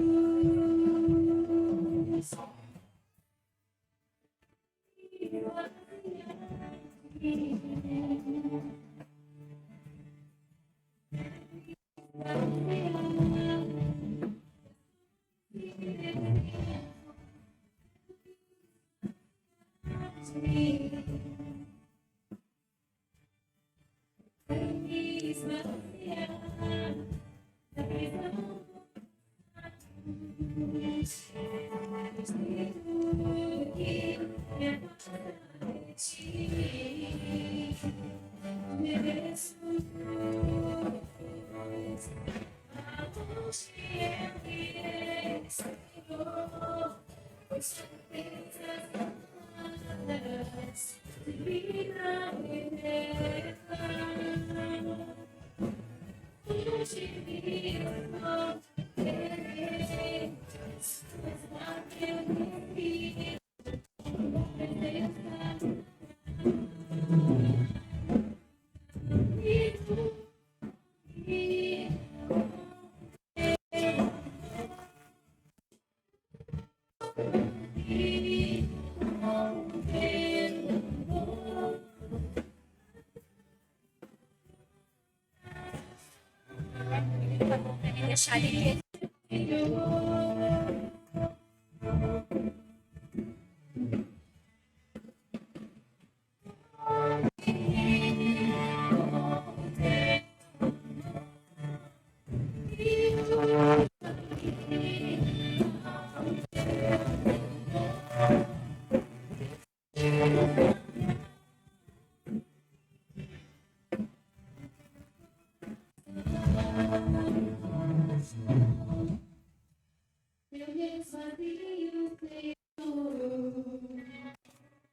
Speaker 2: Deixar ele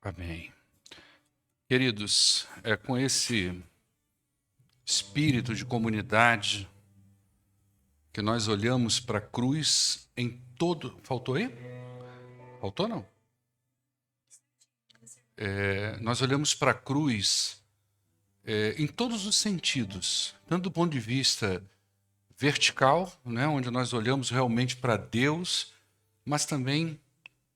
Speaker 1: Amém. Queridos, é com esse espírito de comunidade que nós olhamos para a cruz em todo... Faltou aí? Faltou não? Nós olhamos para a cruz em todos os sentidos, tanto do ponto de vista vertical, né, onde nós olhamos realmente para Deus, mas também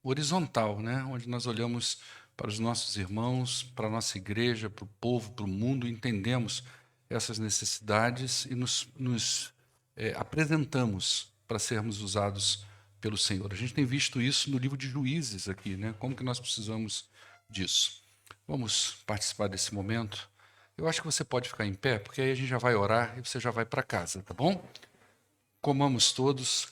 Speaker 1: horizontal, né, onde nós olhamos para os nossos irmãos, para a nossa igreja, para o povo, para o mundo, entendemos essas necessidades e nos apresentamos para sermos usados pelo Senhor. A gente tem visto isso no livro de Juízes aqui, né? Como que nós precisamos disso. Vamos participar desse momento. Eu acho que você pode ficar em pé, porque aí a gente já vai orar e você já vai para casa, tá bom? Comamos todos.